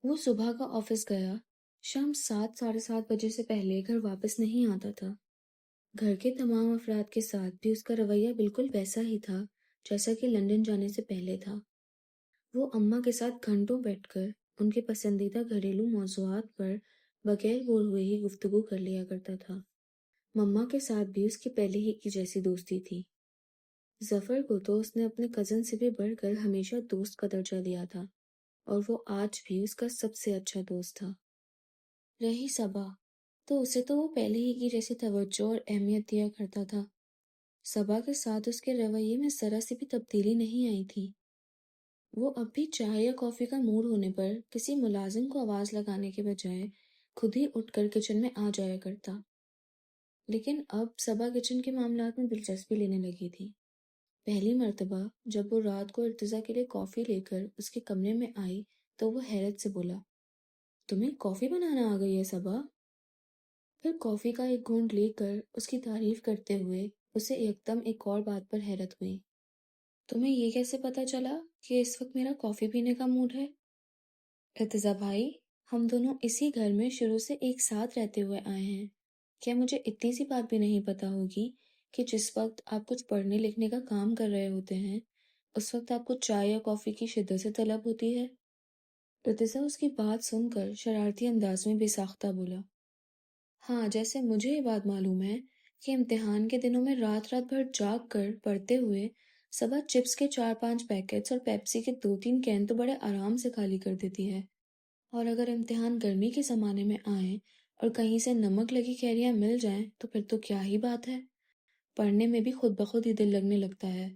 وہ صبح کا آفس گیا، شام 7 ساڑھے 7 بجے سے پہلے گھر واپس نہیں آتا تھا۔ گھر کے تمام افراد کے ساتھ بھی اس کا رویہ بالکل ویسا ہی تھا جیسا کہ لندن جانے سے پہلے تھا۔ وہ اماں کے ساتھ گھنٹوں بیٹھ کر ان کے پسندیدہ گھریلو موضوعات پر بغیر بور ہوئے ہی گفتگو کر لیا کرتا تھا۔ مما کے ساتھ بھی اس کی پہلے ہی کی جیسی دوستی تھی۔ ظفر کو تو اس نے اپنے کزن سے بھی بڑھ کر ہمیشہ دوست کا درجہ دیا تھا، اور وہ آج بھی اس کا سب سے اچھا دوست تھا۔ رہی صبا، تو اسے تو وہ پہلے ہی کی جیسی توجہ اور اہمیت دیا کرتا تھا۔ صبا کے ساتھ اس کے رویے میں ذرا سی بھی تبدیلی نہیں آئی تھی۔ وہ اب بھی چائے یا کافی کا موڈ ہونے پر کسی ملازم کو آواز لگانے کے بجائے خود ہی اٹھ کر کچن میں آ جایا کرتا۔ لیکن اب صبا کچن کے معاملات میں دلچسپی لینے لگی تھی۔ پہلی مرتبہ جب وہ رات کو ارتضیٰ کے لیے کافی لے کر اس کے کمرے میں آئی تو وہ حیرت سے بولا، تمہیں کافی بنانا آ گئی ہے صبا؟ پھر کافی کا ایک گھونٹ لے کر اس کی تعریف کرتے ہوئے اسے ایک دم ایک اور بات پر حیرت ہوئی، تمہیں یہ کیسے پتا چلا کہ اس وقت میرا کافی پینے کا موڈ ہے؟ ارتضیٰ بھائی، ہم دونوں اسی گھر میں شروع سے ایک ساتھ رہتے ہوئے آئے ہیں، کیا مجھے اتنی سی بات بھی نہیں پتا ہوگی کہ جس وقت آپ کچھ پڑھنے لکھنے کا کام کر رہے ہوتے ہیں اس وقت آپ کو چائے یا کافی کی شدت سے طلب ہوتی ہے؟ ارتضیٰ اس کی بات سن کر شرارتی انداز میں بے ساختہ بولا، ہاں، جیسے مجھے یہ بات معلوم ہے کہ امتحان کے دنوں میں رات رات بھر جاگ کر پڑھتے ہوئے صبح چپس کے 4-5 پیکٹس اور پیپسی کے 2-3 کین تو بڑے آرام سے خالی کر دیتی ہے، اور اگر امتحان گرمی کے زمانے میں آئیں اور کہیں سے نمک لگی کیریاں مل جائیں تو پھر تو کیا ہی بات ہے، پڑھنے میں بھی خود بخود ہی دل لگنے لگتا ہے۔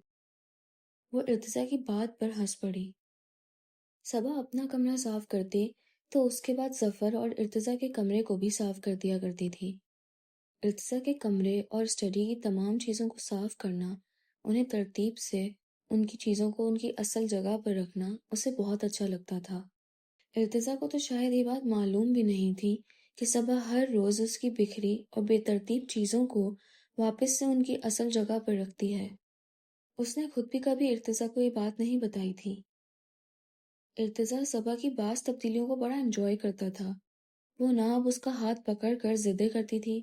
وہ ارتضیٰ کی بات پر ہنس پڑی۔ صبا اپنا کمرہ صاف کرتی تو اس کے بعد ظفر اور ارتضیٰ کے کمرے کو بھی صاف کر دیا کرتی تھی۔ ارتضیٰ کے کمرے اور اسٹڈی کی تمام چیزوں کو صاف کرنا، انہیں ترتیب سے ان کی چیزوں کو ان کی اصل جگہ پر رکھنا اسے بہت اچھا لگتا تھا۔ ارتضیٰ کو تو شاید یہ بات معلوم بھی نہیں تھی کہ صبا ہر روز اس کی بکھری اور بے ترتیب چیزوں کو واپس سے ان کی اصل جگہ پر رکھتی ہے۔ اس نے خود بھی کبھی ارتضیٰ کو یہ بات نہیں بتائی تھی۔ ارتضیٰ صبا کی بعض تبدیلیوں کو بڑا انجوائے کرتا تھا۔ وہ نہ اب اس کا ہاتھ پکڑ کر ضدیں کرتی تھی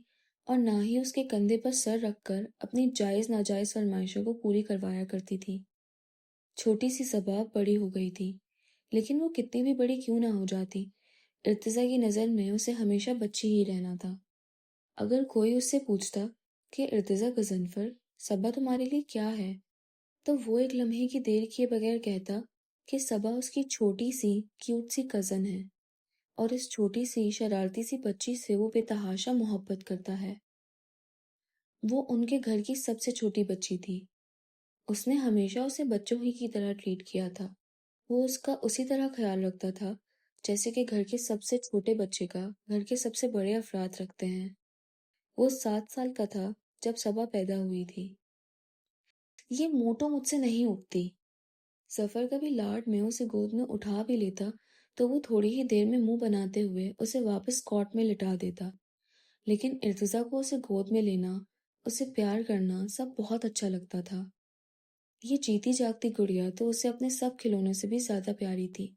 اور نہ ہی اس کے کندھے پر سر رکھ کر اپنی جائز ناجائز فرمائشوں کو پوری کروایا کرتی تھی۔ چھوٹی سی صبا بڑی ہو گئی تھی، لیکن وہ کتنی بھی بڑی کیوں نہ ہو جاتی، ارتضیٰ کی نظر میں اسے ہمیشہ بچی ہی رہنا تھا۔ اگر کوئی اس سے پوچھتا کہ ارتضیٰ غضنفر، صبا تمہارے لیے کیا ہے، تو وہ ایک لمحے کی دیر کیے بغیر کہتا کہ صبا اس کی چھوٹی سی کیوٹ سی کزن ہے، اور اس چھوٹی سی شرارتی سی بچی سے وہ بے تحاشا محبت کرتا ہے۔ وہ ان کے گھر کی سب سے چھوٹی بچی تھی۔ اس نے ہمیشہ اسے بچوں ہی کی طرح ٹریٹ کیا تھا۔ وہ اس کا اسی طرح خیال رکھتا تھا جیسے کہ گھر کے سب سے چھوٹے بچے کا گھر کے سب سے بڑے افراد رکھتے ہیں۔ وہ 7 سال کا تھا جب صبا پیدا ہوئی تھی۔ یہ موٹو مجھ سے نہیں اٹھتی۔ ظفر کبھی لاڈ میں اسے گود میں اٹھا بھی لیتا تو وہ تھوڑی ہی دیر میں منہ بناتے ہوئے اسے واپس کاٹ میں لٹا دیتا، لیکن ارتضیٰ کو اسے گود میں لینا، اسے پیار کرنا سب بہت اچھا لگتا تھا۔ یہ جیتی جاگتی گڑیا تو اسے اپنے سب کھلونوں سے بھی زیادہ پیاری تھی۔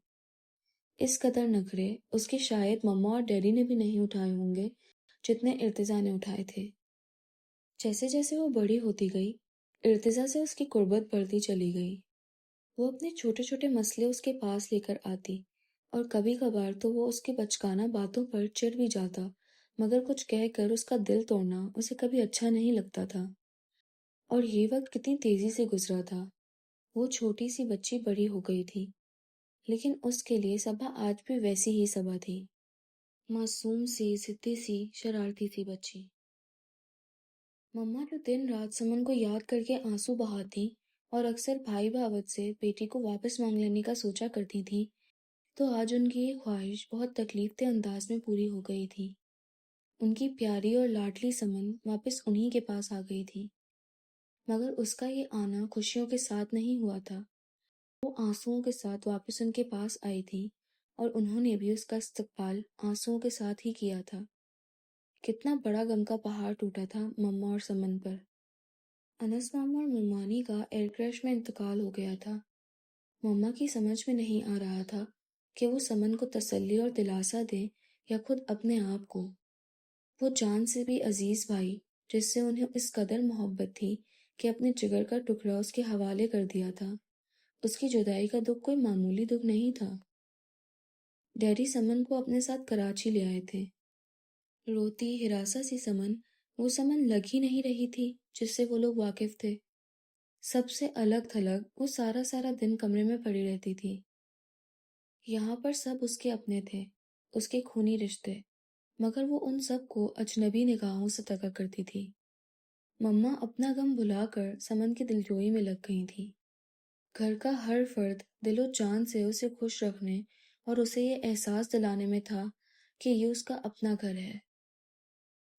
اس قدر نخرے اس کے شاید مما اور ڈیڈی نے بھی نہیں اٹھائے ہوں گے جتنے ارتضیٰ نے اٹھائے تھے۔ جیسے جیسے وہ بڑی ہوتی گئی، ارتضیٰ سے اس کی قربت بڑھتی چلی گئی۔ وہ اپنے چھوٹے چھوٹے مسئلے اس کے پاس لے کر آتی، اور کبھی کبھار تو وہ اس کے بچکانہ باتوں پر چڑ بھی جاتا، مگر کچھ کہہ کر اس کا دل توڑنا اسے کبھی اچھا نہیں لگتا تھا۔ اور یہ وقت کتنی تیزی سے گزرا تھا۔ وہ چھوٹی سی بچی بڑی ہو گئی تھی، لیکن اس کے لیے صبا آج بھی ویسی ہی صبا تھی، معصوم سی، ضدی سی، شرارتی سی بچی۔ مما جو دن رات سمن کو یاد کر کے آنسو بہاتی اور اکثر بھائی بھاوت سے بیٹی کو واپس مانگ لینے کا سوچا کرتی تھی، تو آج ان کی یہ خواہش بہت تکلیف دہ انداز میں پوری ہو گئی تھی۔ ان کی پیاری اور لاڈلی سمن واپس انہی کے پاس آ گئی تھی، مگر اس کا یہ آنا خوشیوں کے ساتھ نہیں ہوا تھا۔ وہ آنسوؤں کے ساتھ واپس ان کے پاس آئی تھی، اور انہوں نے بھی اس کا استقبال آنسوؤں کے ساتھ ہی کیا تھا۔ کتنا بڑا غم کا پہاڑ ٹوٹا تھا مما اور سمن پر۔ انس ماما اور مومانی کا ایئر کریش میں انتقال ہو گیا تھا۔ مما کی سمجھ میں نہیں آ رہا تھا کہ وہ سمن کو تسلی اور دلاسا دے یا خود اپنے آپ کو۔ وہ جان سے بھی عزیز بھائی، جس سے انہیں اس قدر محبت تھی کہ اپنے جگر کا ٹکڑا اس کے حوالے کر دیا تھا، اس کی جدائی کا دکھ کوئی معمولی دکھ نہیں تھا۔ ڈیڈی سمن کو اپنے ساتھ کراچی لے آئے تھے۔ روتی ہراساں سی سمن، وہ سمن لگ ہی نہیں رہی تھی جس سے وہ لوگ واقف تھے۔ سب سے الگ تھلگ وہ سارا سارا دن کمرے میں پڑی رہتی تھی۔ یہاں پر سب اس کے اپنے تھے، اس کے خونی رشتے، مگر وہ ان سب کو اجنبی نگاہوں سے تکا کرتی تھی۔ مما اپنا غم بھلا کر سمن کی دلجوئی میں لگ گئی تھی۔ گھر کا ہر فرد دل و جان سے اسے خوش رکھنے اور اسے یہ احساس دلانے میں تھا کہ یہ اس کا اپنا گھر ہے۔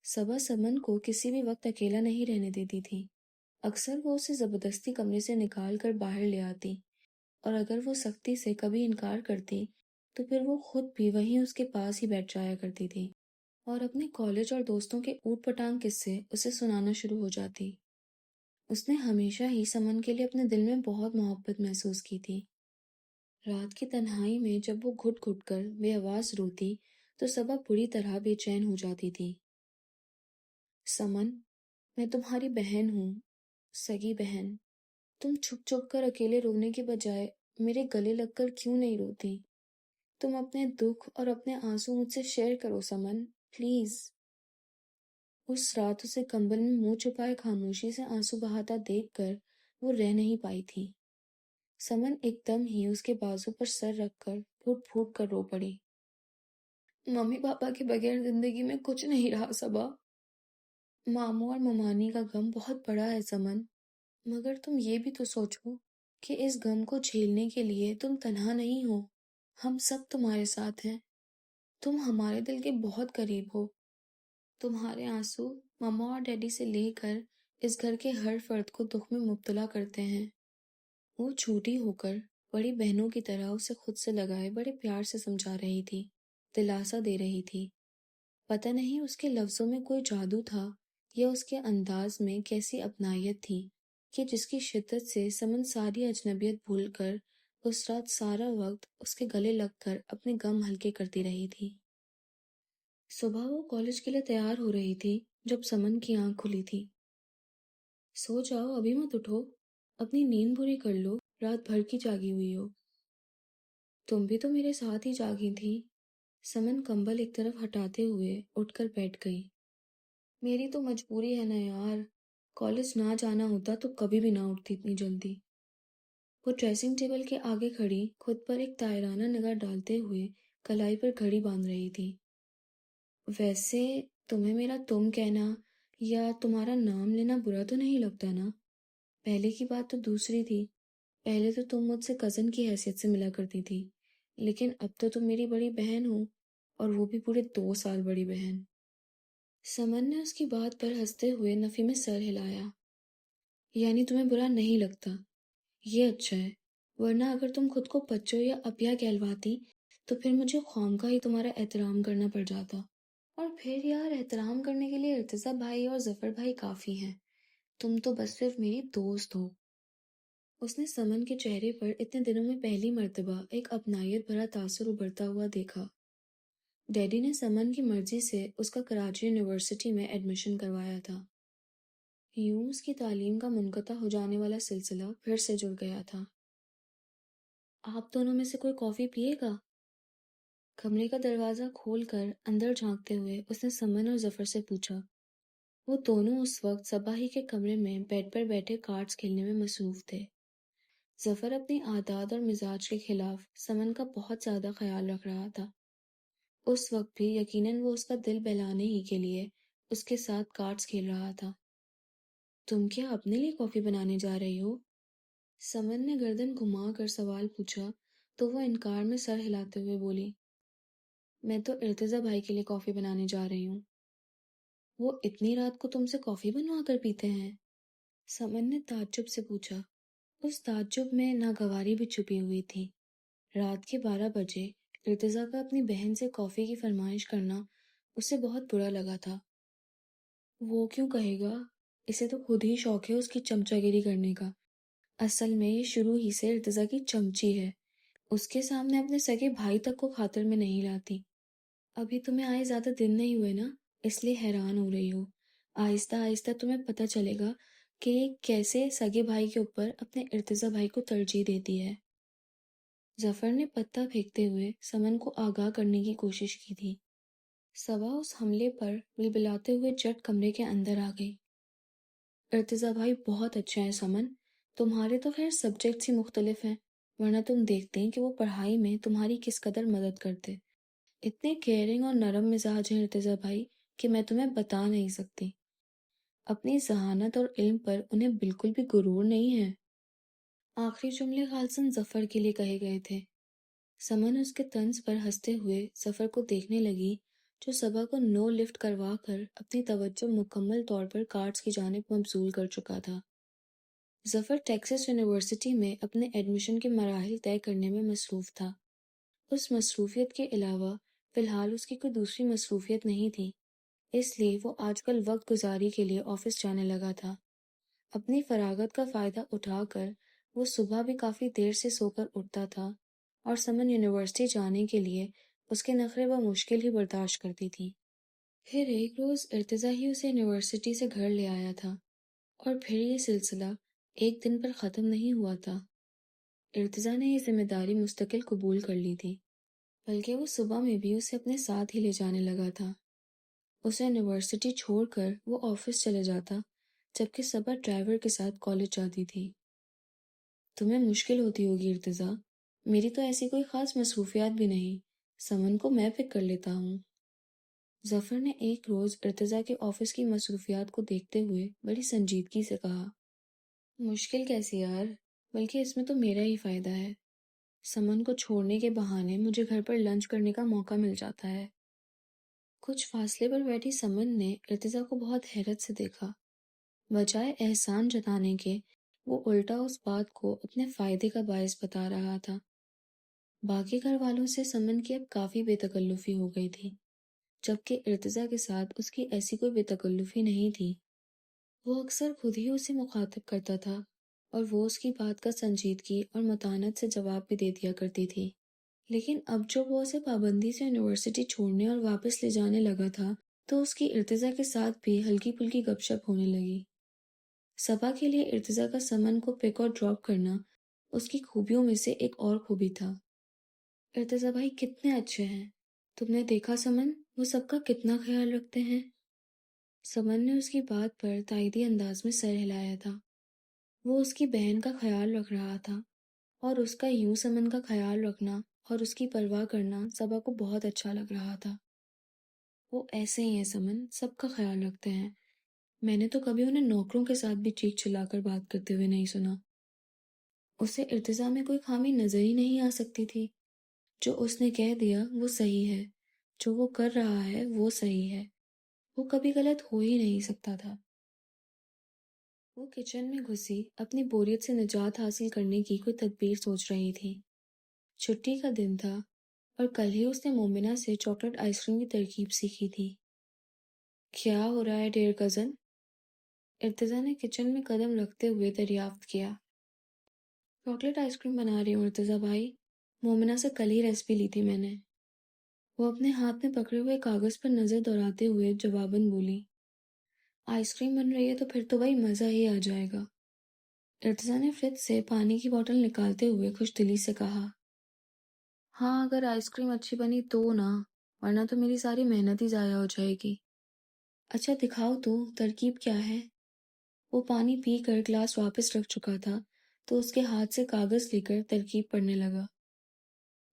صبا سمن کو کسی بھی وقت اکیلا نہیں رہنے دیتی تھی۔ اکثر وہ اسے زبردستی کمرے سے نکال کر باہر لے آتی، اور اگر وہ سختی سے کبھی انکار کرتی تو پھر وہ خود بھی وہیں اس کے پاس ہی بیٹھ جایا کرتی تھی اور اپنے کالج اور دوستوں کے اوٹ پٹانگ قصے اسے سنانا شروع ہو جاتی۔ اس نے ہمیشہ ہی سمن کے لیے اپنے دل میں بہت محبت محسوس کی تھی۔ رات کی تنہائی میں جب وہ گھٹ گھٹ کر بے آواز روتی تو صبا بری طرح بے چین ہو جاتی تھی۔ سمن، میں تمہاری بہن ہوں، سگی بہن۔ تم چھپ چھپ کر اکیلے رونے کے بجائے میرے گلے لگ کر کیوں نہیں روتی؟ تم اپنے دکھ اور اپنے آنسو مجھ سے شیئر کرو سمن، پلیز۔ اس رات اسے کمبل میں منہ چھپائے خاموشی سے آنسو بہاتا دیکھ کر وہ رہ نہیں پائی تھی۔ سمن ایک دم ہی اس کے بازو پر سر رکھ کر پھوٹ پھوٹ کر رو پڑی۔ ممی پاپا کے بغیر زندگی میں کچھ نہیں رہا صبا۔ ماموں اور ممانی کا غم بہت بڑا ہے سمن، مگر تم یہ بھی تو سوچو کہ اس غم کو جھیلنے کے لیے تم تنہا نہیں ہو، ہم سب تمہارے ساتھ ہیں۔ تم ہمارے دل کے بہت قریب ہو۔ تمہارے آنسو مما اور ڈیڈی سے لے کر اس گھر کے ہر فرد کو دکھ میں مبتلا کرتے ہیں۔ وہ چھوٹی ہو کر بڑی بہنوں کی طرح اسے خود سے لگائے بڑے پیار سے سمجھا رہی تھی، دلاسا دے رہی تھی۔ پتہ نہیں اس کے لفظوں میں کوئی جادو تھا یا اس کے انداز میں کیسی اپنائیت تھی کہ جس کی شدت سے سمن ساری اجنبیت بھول کر اس رات سارا وقت اس کے گلے لگ کر اپنے غم ہلکے کرتی رہی تھی۔ صبح وہ کالج کے لیے تیار ہو رہی تھی جب سمن کی آنکھ کھلی تھی۔ سو جاؤ، ابھی مت اٹھو، اپنی نیند پوری کر لو، رات بھر کی جاگی ہوئی ہو۔ تم بھی تو میرے ساتھ ہی جاگی تھی۔ سمن کمبل ایک طرف ہٹاتے ہوئے اٹھ کر بیٹھ گئی۔ میری تو مجبوری ہے نا یار، کالج نہ جانا ہوتا تو کبھی بھی نہ اٹھتی اتنی جلدی۔ وہ ڈریسنگ ٹیبل کے آگے کھڑی خود پر ایک طائرانہ نگاہ ڈالتے ہوئے کلائی پر گھڑی باندھ رہی تھی۔ ویسے تمہیں میرا تم کہنا یا تمہارا نام لینا برا تو نہیں لگتا نا؟ پہلے کی بات تو دوسری تھی، پہلے تو تم مجھ سے کزن کی حیثیت سے ملا کرتی تھی، لیکن اب تو تم میری بڑی بہن ہو، اور وہ بھی پورے 2 سال بڑی بہن۔ سمن نے اس کی بات پر ہنستے ہوئے نفی میں سر ہلایا۔ یعنی تمہیں برا نہیں لگتا؟ یہ اچھا ہے، ورنہ اگر تم خود کو بچوں یا اپیا کہلواتی تو پھر مجھے خوامخواہ ہی تمہارا احترام کرنا پڑ جاتا۔ اور پھر یار، احترام کرنے کے لیے ارتضیٰ بھائی اور ظفر بھائی کافی ہیں، تم تو بس صرف میری دوست ہو۔ اس نے سمن کے چہرے پر اتنے دنوں میں پہلی مرتبہ ایک اپنائیت بھرا تاثر ابھرتا ہوا دیکھا۔ ڈیڈی نے سمن کی مرضی سے اس کا کراچی یونیورسٹی میں ایڈمیشن کروایا تھا۔ یوں اس کی تعلیم کا منقطع ہو جانے والا سلسلہ پھر سے جڑ گیا تھا۔ آپ دونوں میں سے کوئی کافی پیے گا؟ کمرے کا دروازہ کھول کر اندر جھانکتے ہوئے اس نے سمن اور ظفر سے پوچھا۔ وہ دونوں اس وقت صبا ہی کے کمرے میں بیڈ پر بیٹھے کارڈز کھیلنے میں مصروف تھے۔ ظفر اپنی عادات اور مزاج کے خلاف سمن کا بہت زیادہ خیال رکھ رہا تھا۔ اس وقت بھی یقیناً وہ اس کا دل بہلانے ہی کے لیے اس کے ساتھ کارڈز کھیل رہا تھا۔ تم کیا اپنے لیے کافی بنانے جا رہی ہو؟ سمن نے گردن گھما کر سوال پوچھا تو وہ انکار میں سر ہلاتے ہوئے بولی، میں تو ارتضیٰ بھائی کے لیے کافی بنانے جا رہی ہوں۔ وہ اتنی رات کو تم سے کافی بنوا کر پیتے ہیں؟ سمن نے تعجب سے پوچھا۔ اس تعجب میں ناگواری بھی چھپی ہوئی تھی۔ رات کے 12 بجے ارتضیٰ کا اپنی بہن سے کافی کی فرمائش کرنا اسے بہت برا لگا تھا۔ وہ کیوں کہے گا؟ اسے تو خود ہی شوق ہے اس کی چمچہ گیری کرنے کا۔ اصل میں یہ شروع ہی سے ارتضیٰ کی چمچی ہے، اس کے سامنے اپنے سگے بھائی تک کو خاطر میں نہیں لاتی۔ ابھی تمہیں آئے زیادہ دن نہیں ہوئے نا، اس لیے حیران ہو رہی ہو۔ آہستہ آہستہ تمہیں پتہ چلے گا کہ کیسے سگے بھائی کے اوپر اپنے ارتضیٰ بھائی کو ترجیح دیتی ہے۔ ظفر نے پتہ پھینکتے ہوئے سمن کو آگاہ کرنے کی کوشش کی تھی۔ صبا اس حملے پر بلبلاتے ہوئے جٹ کمرے کے اندر آ گئی۔ ارتضیٰ بھائی بہت اچھے ہیں سمن، تمہارے تو خیر سبجیکٹس ہی مختلف ہیں، ورنہ تم دیکھتے ہیں کہ وہ پڑھائی میں تمہاری کس قدر مدد کرتے۔ اتنے کیئرنگ اور نرم مزاج ہیں ارتضیٰ بھائی کہ میں تمہیں بتا نہیں سکتی۔ اپنی ذہانت اور علم پر انہیں بالکل بھی غرور نہیں ہے۔ آخری جملے خالصاً ظفر کے لیے کہے گئے تھے۔ سمن اس کے طنز پر ہنستے ہوئے ظفر کو دیکھنے لگی، جو صبا کو نو لفٹ کروا کر اپنی توجہ مکمل طور پر کارڈز کی جانب مبذول کر چکا تھا۔ ظفر ٹیکساس یونیورسٹی میں اپنے ایڈمیشن کے مراحل طے کرنے میں مصروف تھا۔ اس مصروفیت کے علاوہ فی الحال اس کی کوئی دوسری مصروفیت نہیں تھی، اس لیے وہ آج کل وقت گزاری کے لیے آفس جانے لگا تھا۔ اپنی فراغت کا فائدہ اٹھا کر وہ صبح بھی کافی دیر سے سو کر اٹھتا تھا اور سمن یونیورسٹی جانے کے لیے اس کے نخرے بمشکل ہی برداشت کرتی تھی۔ پھر ایک روز ارتضیٰ ہی اسے یونیورسٹی سے گھر لے آیا تھا، اور پھر یہ سلسلہ ایک دن پر ختم نہیں ہوا تھا۔ ارتضیٰ نے یہ ذمہ داری مستقل قبول کر لی تھی، بلکہ وہ صبح میں بھی اسے اپنے ساتھ ہی لے جانے لگا تھا۔ اسے یونیورسٹی چھوڑ کر وہ آفس چلے جاتا، جبکہ صبح ڈرائیور کے ساتھ کالج جاتی تھی۔ تمہیں مشکل ہوتی ہوگی ارتضیٰ، میری تو ایسی کوئی خاص مصروفیات بھی نہیں، سمن کو میں پک کر لیتا ہوں۔ ظفر نے ایک روز ارتضیٰ کے آفس کی مصروفیات کو دیکھتے ہوئے بڑی سنجیدگی سے کہا۔ مشکل کیسی یار، بلکہ اس میں تو میرا ہی فائدہ ہے۔ سمن کو چھوڑنے کے بہانے مجھے گھر پر لنچ کرنے کا موقع مل جاتا ہے۔ کچھ فاصلے پر بیٹھی سمن نے ارتضیٰ کو بہت حیرت سے دیکھا۔ بجائے احسان جتانے کے وہ الٹا اس بات کو اپنے فائدے کا باعث بتا رہا تھا۔ باقی گھر والوں سے سمن کی اب کافی بے تکلفی ہو گئی تھی، جبکہ ارتضیٰ کے ساتھ اس کی ایسی کوئی بے تکلفی نہیں تھی۔ وہ اکثر خود ہی اسے مخاطب کرتا تھا، اور وہ اس کی بات کا سنجیدگی اور متانت سے جواب بھی دے دیا کرتی تھی۔ لیکن اب جب وہ اسے پابندی سے یونیورسٹی چھوڑنے اور واپس لے جانے لگا تھا، تو اس کی ارتضیٰ کے ساتھ بھی ہلکی پھلکی گپ شپ ہونے لگی۔ صبا کے لیے ارتضیٰ کا سمن کو پک اور ڈراپ کرنا اس کی خوبیوں میں سے ایک اور خوبی تھا۔ ارتضیٰ بھائی کتنے اچھے ہیں، تم نے دیکھا سمن، وہ سب کا کتنا خیال رکھتے ہیں۔ سمن نے اس کی بات پر تائیدی انداز میں سر ہلایا تھا۔ وہ اس کی بہن کا خیال رکھ رہا تھا، اور اس کا یوں سمن کا خیال رکھنا اور اس کی پرواہ کرنا صبا کو بہت اچھا لگ رہا تھا۔ وہ ایسے ہی ہیں سمن، سب کا خیال رکھتے ہیں، میں نے تو کبھی انہیں نوکروں کے ساتھ بھی چیخ چلا کر بات کرتے ہوئے نہیں سنا۔ اسے ارتضیٰ میں کوئی خامی نظر ہی نہیں آ سکتی تھی۔ جو اس نے کہہ دیا وہ صحیح ہے، جو وہ کر رہا ہے وہ صحیح ہے، وہ کبھی غلط ہو ہی نہیں سکتا تھا۔ وہ کچن میں گھسی اپنی بوریت سے نجات حاصل کرنے کی کوئی تدبیر سوچ رہی تھی۔ چھٹی کا دن تھا، اور کل ہی اس نے مومنہ سے چاکلیٹ آئس کریم کی ترکیب سیکھی تھی۔ کیا ہو رہا ہے ڈیئر کزن؟ ارتضیٰ نے کچن میں قدم رکھتے ہوئے دریافت کیا۔ چاکلیٹ آئس کریم بنا رہی ہوں ارتضیٰ بھائی، مومنہ سے کل ہی ریسپی لی تھی میں نے۔ وہ اپنے ہاتھ میں پکڑے ہوئے کاغذ پر نظر دوڑاتے ہوئے جواباً بولی۔ آئس کریم بن رہی ہے تو پھر تو بھائی مزہ ہی آ جائے گا۔ ارتضیٰ نے فریج سے پانی کی بوتل نکالتے ہوئے خوش دلی سے کہا۔ ہاں اگر آئس کریم اچھی بنی تو نا، ورنہ تو میری ساری محنت ہی ضائع ہو جائے گی۔ اچھا دکھاؤ تو ترکیب کیا ہے؟ وہ پانی پی کر گلاس واپس رکھ چکا تھا تو اس کے ہاتھ سے کاغذ لے کر ترکیب پڑھنے لگا۔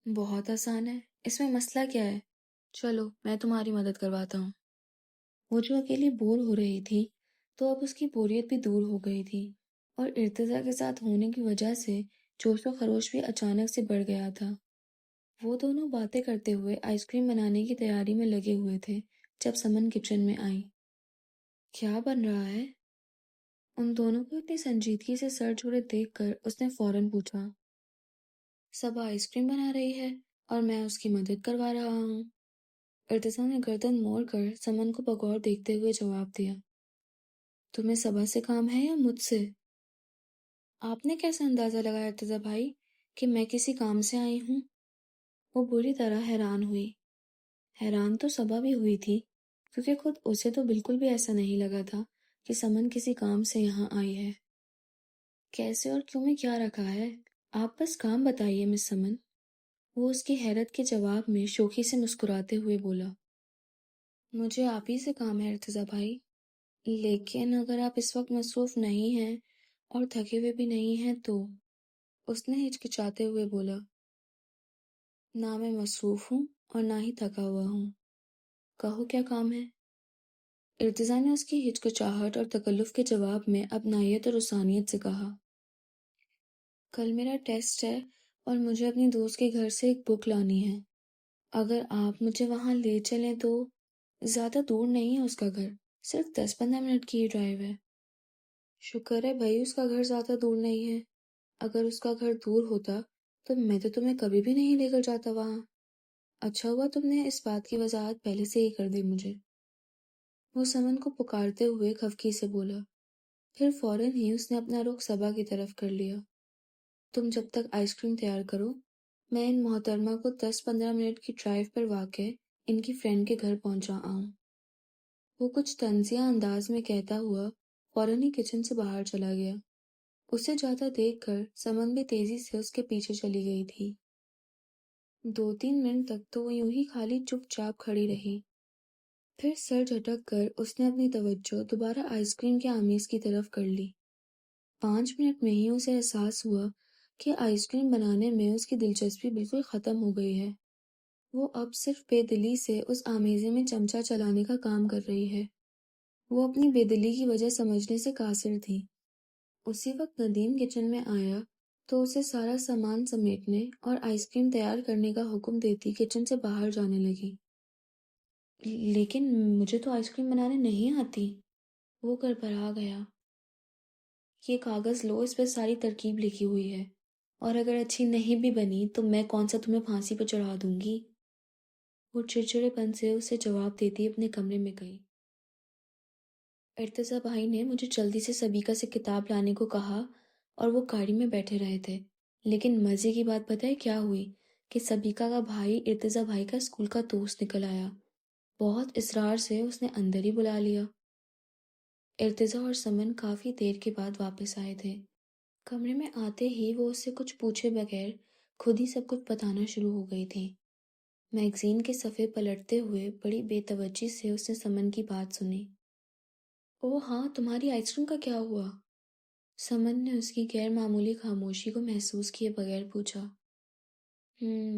بہت آسان ہے، اس میں مسئلہ کیا ہے؟ چلو میں تمہاری مدد کرواتا ہوں۔ وہ جو اکیلی بور ہو رہی تھی تو اب اس کی بوریت بھی دور ہو گئی تھی، اور ارتضیٰ کے ساتھ ہونے کی وجہ سے جوش و خروش بھی اچانک سے بڑھ گیا تھا۔ وہ دونوں باتیں کرتے ہوئے آئس کریم بنانے کی تیاری میں لگے ہوئے تھے جب سمن کچن میں آئی۔ کیا بن رہا ہے؟ ان دونوں کو اتنی سنجیدگی سے سر جوڑے دیکھ کر اس نے فوراً پوچھا۔ صبا آئس کریم بنا رہی ہے اور میں اس کی مدد کروا رہا ہوں۔ ارتضیٰ نے گردن موڑ کر سمن کو بغور دیکھتے ہوئے جواب دیا۔ تمہیں صبا سے کام ہے یا مجھ سے؟ آپ نے کیسا اندازہ لگایا ارتضیٰ بھائی کہ میں کسی کام سے آئی ہوں؟ وہ بری طرح حیران ہوئی۔ حیران تو صبا بھی ہوئی تھی، کیونکہ خود اسے تو بالکل بھی ایسا نہیں لگا تھا کہ سمن کسی کام سے یہاں آئی ہے۔ کیسے اور کیوں میں کیا رکھا ہے؟ آپ بس کام بتائیے مس سمن۔ وہ اس کی حیرت کے جواب میں شوخی سے مسکراتے ہوئے بولا۔ مجھے آپ ہی سے کام ہے ارتضیٰ بھائی، لیکن اگر آپ اس وقت مصروف نہیں ہیں اور تھکے ہوئے بھی نہیں ہیں تو… اس نے ہچکچاتے ہوئے بولا۔ نہ میں مصروف ہوں اور نہ ہی تھکا ہوا ہوں، کہو کیا کام ہے؟ ارتضیٰ نے اس کی ہچکچاہٹ اور تکلف کے جواب میں اپنائیت اور رسانیت سے کہا۔ کل میرا ٹیسٹ ہے اور مجھے اپنی دوست کے گھر سے ایک بک لانی ہے۔ اگر آپ مجھے وہاں لے چلیں تو… زیادہ دور نہیں ہے اس کا گھر، صرف 10-15 منٹ کی ہی ڈرائیو ہے۔ شکر ہے بھائی اس کا گھر زیادہ دور نہیں ہے، اگر اس کا گھر دور ہوتا تو میں تو تمہیں کبھی بھی نہیں لے کر جاتا وہاں۔ اچھا ہوا تم نے اس بات کی وضاحت پہلے سے ہی کر دی مجھے۔ وہ سمن کو پکارتے ہوئے خفگی سے بولا، پھر فوراً ہی اس نے اپنا رخ صبا کی طرف کر لیا۔ تم جب تک آئس کریم تیار کرو، میں ان محترمہ کو 10-15 منٹ کی ڈرائیو پر واقع ان کی فرینڈ کے گھر پہنچا آؤں۔ وہ کچھ طنزیہ انداز میں کہتا ہوا فوراً ہی کچن سے باہر چلا گیا۔ اسے جاتا دیکھ کر سمن بھی تیزی سے اس کے پیچھے چلی گئی تھی۔ 2-3 منٹ تک تو وہ یوں ہی خالی چپ چاپ کھڑی رہی، پھر سر جھٹک کر اس نے اپنی توجہ دوبارہ آئس کریم کے آمیز کی طرف کر لی۔ 5 منٹ میں ہی اسے احساس ہوا کہ آئس کریم بنانے میں اس کی دلچسپی بالکل ختم ہو گئی ہے۔ وہ اب صرف بے دلی سے اس آمیزے میں چمچہ چلانے کا کام کر رہی ہے۔ وہ اپنی بے دلی کی وجہ سمجھنے سے قاصر تھی۔ اسی وقت ندیم کچن میں آیا تو اسے سارا سامان سمیٹنے اور آئس کریم تیار کرنے کا حکم دیتی کچن سے باہر جانے لگی۔ لیکن مجھے تو آئس کریم بنانے نہیں آتی، وہ گڑبڑا گیا۔ یہ کاغذ لو، اس پہ ساری ترکیب لکھی ہوئی ہے، اور اگر اچھی نہیں بھی بنی تو میں کون سا تمہیں پھانسی پہ چڑھا دوں گی۔ وہ چڑچڑے پن سے اسے جواب دیتی اپنے کمرے میں گئی۔ ارتضیٰ بھائی نے مجھے جلدی سے سبیکا سے کتاب لانے کو کہا اور وہ گاڑی میں بیٹھے رہے تھے، لیکن مزے کی بات پتہ ہے کیا ہوئی کہ سبیکا کا بھائی ارتضیٰ بھائی کا اسکول کا دوست نکل آیا۔ بہت اصرار سے اس نے اندر ہی بلا لیا۔ ارتضیٰ اور سمن کافی دیر کے بعد واپس آئے تھے۔ کمرے میں آتے ہی وہ اس سے کچھ پوچھے بغیر خود ہی سب کچھ بتانا شروع ہو گئی تھی۔ میگزین کے صفحے پلٹتے ہوئے بڑی بے توجہی سے اس نے سمن کی بات سنی۔ اوہ ہاں، تمہاری آئس کریم کا کیا ہوا؟ سمن نے اس کی غیر معمولی خاموشی کو محسوس کیے بغیر پوچھا۔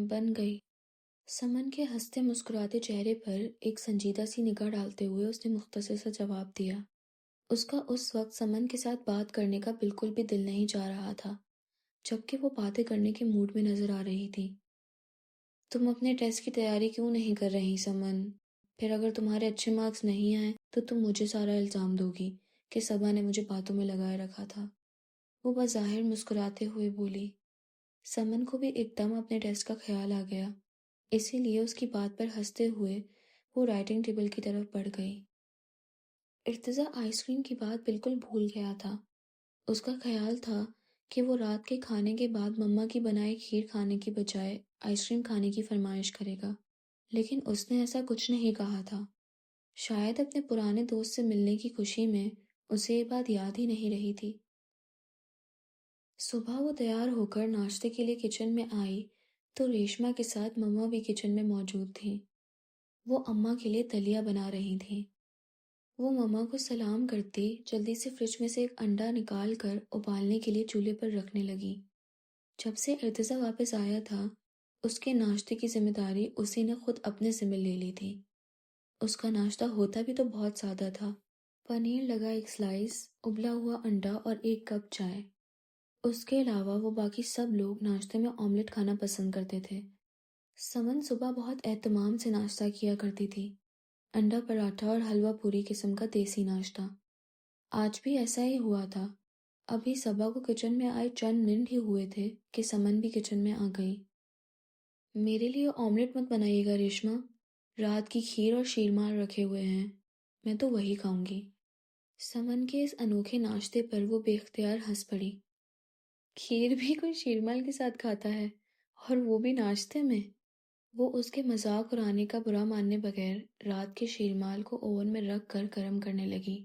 بن گئی۔ سمن کے ہنستے مسکراتے چہرے پر ایک سنجیدہ سی نگاہ ڈالتے ہوئے اس نے مختصر سا جواب دیا۔ اس کا اس وقت سمن کے ساتھ بات کرنے کا بالکل بھی دل نہیں چاہ رہا تھا، جبکہ وہ باتیں کرنے کے موڈ میں نظر آ رہی تھی۔ تم اپنے ٹیسٹ کی تیاری کیوں نہیں کر رہی سمن؟ پھر اگر تمہارے اچھے مارکس نہیں آئے تو تم مجھے سارا الزام دو گی کہ صبا نے مجھے باتوں میں لگائے رکھا تھا۔ وہ بظاہر مسکراتے ہوئے بولی۔ سمن کو بھی ایک دم اپنے ٹیسٹ کا خیال آ گیا، اسی لیے اس کی بات پر ہنستے ہوئے وہ رائٹنگ ٹیبل کی طرف بڑھ گئی۔ ارتضیٰ آئس کریم کی بات بالکل بھول گیا تھا۔ اس کا خیال تھا کہ وہ رات کے کھانے کے بعد مما کی بنائی کھیر کھانے کی بجائے آئس کریم کھانے کی فرمائش کرے گا، لیکن اس نے ایسا کچھ نہیں کہا تھا۔ شاید اپنے پرانے دوست سے ملنے کی خوشی میں اسے یہ بات یاد ہی نہیں رہی تھی۔ صبح وہ تیار ہو کر ناشتے کے لیے کچن میں آئی تو ریشما کے ساتھ مما بھی کچن میں موجود تھیں۔ وہ اماں کے لیے دلیا بنا رہی تھیں۔ وہ مما کو سلام کرتی جلدی سے فریج میں سے ایک انڈا نکال کر ابالنے کے لیے چولہے پر رکھنے لگی۔ جب سے ارتضیٰ واپس آیا تھا، اس کے ناشتے کی ذمہ داری اسی نے خود اپنے ذمہ لے لی تھی۔ اس کا ناشتہ ہوتا بھی تو بہت سادہ تھا، پنیر لگا ایک سلائس، ابلا ہوا انڈا اور ایک کپ چائے۔ اس کے علاوہ وہ باقی سب لوگ ناشتے میں آملیٹ کھانا پسند کرتے تھے۔ سمن صبح بہت اہتمام سے ناشتہ کیا کرتی تھی، انڈا پراٹھا اور حلوہ پوری قسم کا دیسی ناشتہ۔ آج بھی ایسا ہی ہوا تھا۔ ابھی صبح کو کچن میں آئے چند منٹ ہی ہوئے تھے کہ سمن بھی کچن میں آ گئی۔ میرے لیے آملیٹ مت بنائیے گا ریشما، رات کی کھیر اور شیرمال رکھے ہوئے ہیں، میں تو وہی کھاؤں گی۔ سمن کے اس انوکھے ناشتے پر وہ بے اختیار ہنس پڑی۔ کھیر بھی کوئی شیرمال کے ساتھ کھاتا ہے، اور وہ بھی ناشتے میں؟ وہ اس کے مذاق اڑانے کا برا ماننے بغیر رات کے شیرمال کو اوون میں رکھ کر گرم کرنے لگی۔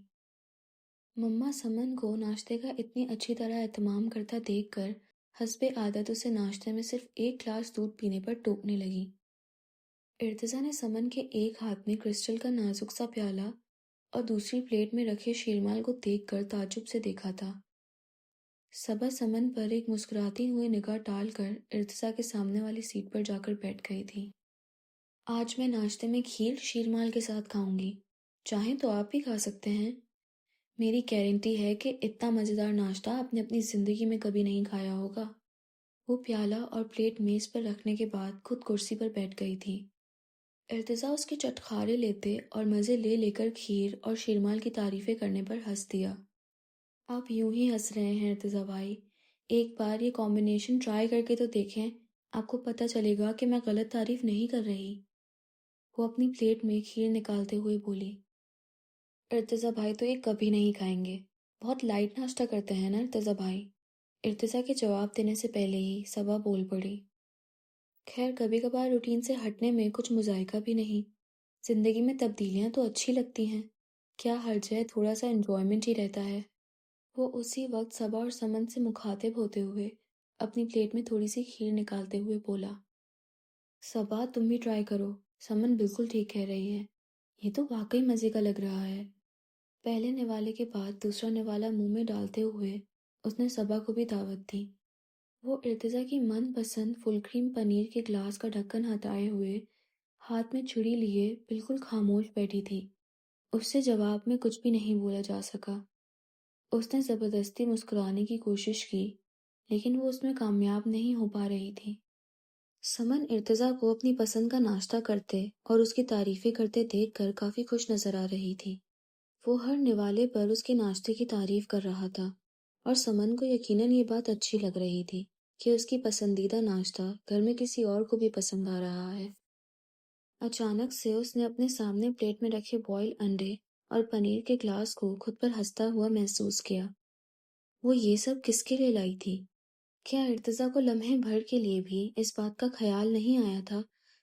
مما سمن کو ناشتے کا اتنی اچھی طرح اہتمام کرتا دیکھ کر حسب عادت اسے ناشتے میں صرف ایک گلاس دودھ پینے پر ٹوکنے لگی۔ ارتضیٰ نے سمن کے ایک ہاتھ میں کرسٹل کا نازک سا پیالہ اور دوسری پلیٹ میں رکھے شیرمال کو دیکھ کر تعجب سے دیکھا تھا۔ صبا سمن پر ایک مسکراتی ہوئی نگاہ ڈال کر ارتضیٰ کے سامنے والی سیٹ پر جا کر بیٹھ گئی تھی۔ آج میں ناشتے میں کھیر شیرمال کے ساتھ کھاؤں گی، چاہیں تو آپ بھی کھا سکتے ہیں۔ میری گارنٹی ہے کہ اتنا مزیدار ناشتہ آپ نے اپنی زندگی میں کبھی نہیں کھایا ہوگا۔ وہ پیالہ اور پلیٹ میز پر رکھنے کے بعد خود کرسی پر بیٹھ گئی تھی۔ ارتضیٰ اس کی چٹخارے لیتے اور مزے لے لے کر کھیر اور شیرمال کی تعریفیں کرنے پر ہنس دیا۔ آپ یوں ہی ہنس رہے ہیں ارتضیٰ بھائی، ایک بار یہ کمبینیشن ٹرائی کر کے تو دیکھیں، آپ کو پتہ چلے گا کہ میں غلط تعریف نہیں کر رہی۔ وہ اپنی پلیٹ میں کھیر نکالتے ہوئے بولی۔ ارتضیٰ بھائی تو یہ کبھی نہیں کھائیں گے، بہت لائٹ ناشتہ کرتے ہیں نا ارتضیٰ بھائی۔ ارتضیٰ کے جواب دینے سے پہلے ہی صبا بول پڑی۔ خیر کبھی کبھار روٹین سے ہٹنے میں کچھ مذائقہ بھی نہیں، زندگی میں تبدیلیاں تو اچھی لگتی ہیں، کیا حرج ہے، تھوڑا سا انجوائمنٹ ہی رہتا ہے۔ وہ اسی وقت صبا اور سمن سے مخاطب ہوتے ہوئے اپنی پلیٹ میں تھوڑی سی کھیر نکالتے ہوئے بولا۔ صبا تم بھی ٹرائی کرو، سمن بالکل ٹھیک کہہ رہی ہے، یہ تو واقعی مزے کا لگ رہا ہے۔ پہلے نوالے کے بعد دوسرا نوالا منہ میں ڈالتے ہوئے اس نے صبا کو بھی دعوت دی۔ وہ ارتضیٰ کی من پسند فل کریم پنیر کے گلاس کا ڈھکن ہٹائے ہوئے ہاتھ میں چھڑی لیے بالکل خاموش بیٹھی تھی۔ اس سے جواب میں کچھ بھی نہیں بولا جا سکا۔ اس نے زبردستی مسکرانے کی کوشش کی، لیکن وہ اس میں کامیاب نہیں ہو پا رہی تھی۔ سمن ارتضیٰ کو اپنی پسند کا ناشتہ کرتے اور اس کی تعریفیں کرتے دیکھ کر کافی خوش نظر آ رہی تھی۔ وہ ہر نوالے پر اس کے ناشتے کی تعریف کر رہا تھا، اور سمن کو یقیناً یہ بات اچھی لگ رہی تھی کہ اس کی پسندیدہ ناشتہ گھر میں کسی اور کو بھی پسند آ رہا ہے۔ اچانک سے اس نے اپنے سامنے پلیٹ میں رکھے بوائل انڈے اور پنیر کے گلاس کو خود پر ہنستا ہوا محسوس کیا۔ وہ یہ سب کس کے لیے لائی تھی؟ کیا ارتضیٰ کو لمحے بھر کے لیے بھی اس بات کا خیال نہیں آیا تھا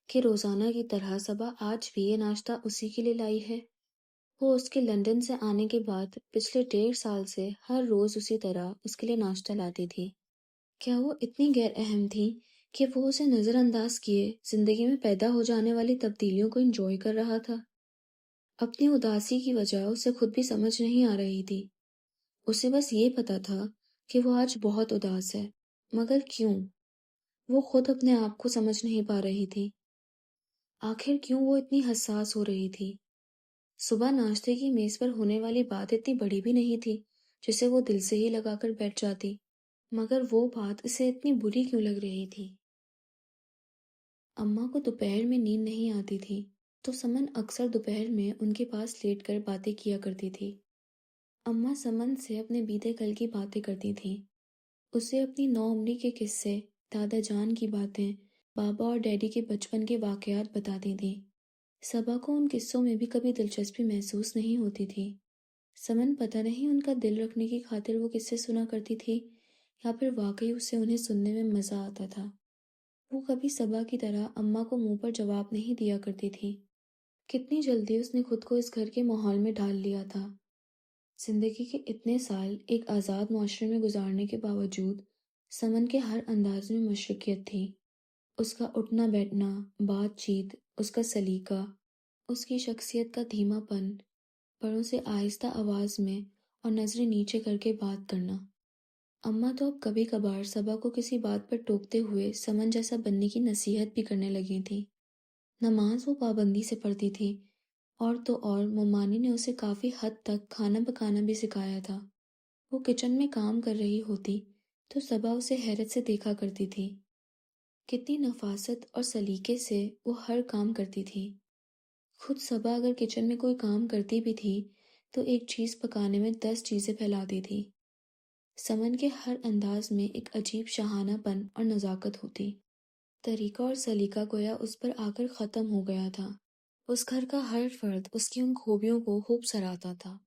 کہ روزانہ کی طرح صبا آج بھی یہ ناشتہ اسی کے لیے لائی ہے؟ وہ اس کے لندن سے آنے کے بعد پچھلے 1.5 سال سے ہر روز اسی طرح اس کے لیے ناشتہ لاتی تھی۔ کیا وہ اتنی غیر اہم تھی کہ وہ اسے نظر انداز کیے زندگی میں پیدا ہو جانے والی تبدیلیوں کو انجوائے کر رہا تھا؟ اپنی اداسی کی وجہ اسے خود بھی سمجھ نہیں آ رہی تھی۔ اسے بس یہ پتا تھا کہ وہ آج بہت اداس ہے، مگر کیوں؟ وہ خود اپنے آپ کو سمجھ نہیں پا رہی تھی۔ آخر کیوں وہ اتنی حساس ہو رہی تھی؟ صبح ناشتے کی میز پر ہونے والی بات اتنی بڑی بھی نہیں تھی جسے وہ دل سے ہی لگا کر بیٹھ جاتی، مگر وہ بات اسے اتنی بری کیوں لگ رہی تھی؟ اماں کو دوپہر میں نیند نہیں آتی تھی، تو سمن اکثر دوپہر میں ان کے پاس لیٹ کر باتیں کیا کرتی تھی۔ اماں سمن سے اپنے بیتے کل کی باتیں کرتی تھیں، اسے اپنی نوعمری کے قصے، دادا جان کی باتیں، بابا اور ڈیڈی کے بچپن کے واقعات بتاتی تھیں۔ صبا کو ان قصوں میں بھی کبھی دلچسپی محسوس نہیں ہوتی تھی۔ سمن پتہ نہیں ان کا دل رکھنے کی خاطر وہ قصے سنا کرتی تھی یا پھر واقعی اسے انہیں سننے میں مزہ آتا تھا۔ وہ کبھی صبا کی طرح اماں کو منہ پر جواب نہیں دیا کرتی تھی۔ کتنی جلدی اس نے خود کو اس گھر کے ماحول میں ڈال لیا تھا۔ زندگی کے اتنے سال ایک آزاد معاشرے میں گزارنے کے باوجود سمن کے ہر انداز میں مشرقیت تھی۔ اس کا اٹھنا بیٹھنا، بات چیت، اس کا سلیقہ، اس کی شخصیت کا دھیما پن، بڑوں سے آہستہ آواز میں اور نظریں نیچے کر کے بات کرنا۔ اماں تو اب کبھی کبھار صبا کو کسی بات پر ٹوکتے ہوئے سمن جیسا بننے کی نصیحت بھی کرنے لگی تھی۔ نماز وہ پابندی سے پڑھتی تھی، اور تو اور ممانی نے اسے کافی حد تک کھانا پکانا بھی سکھایا تھا۔ وہ کچن میں کام کر رہی ہوتی تو صبا اسے حیرت سے دیکھا کرتی تھی۔ کتنی نفاست اور سلیقے سے وہ ہر کام کرتی تھی۔ خود صبا اگر کچن میں کوئی کام کرتی بھی تھی تو ایک چیز پکانے میں 10 چیزیں پھیلاتی تھی۔ سمن کے ہر انداز میں ایک عجیب شاہانہ پن اور نزاکت ہوتی۔ طریقہ اور سلیقہ گویا اس پر آ کر ختم ہو گیا تھا۔ اس گھر کا ہر فرد اس کی ان خوبیوں کو خوب سراہتا تھا۔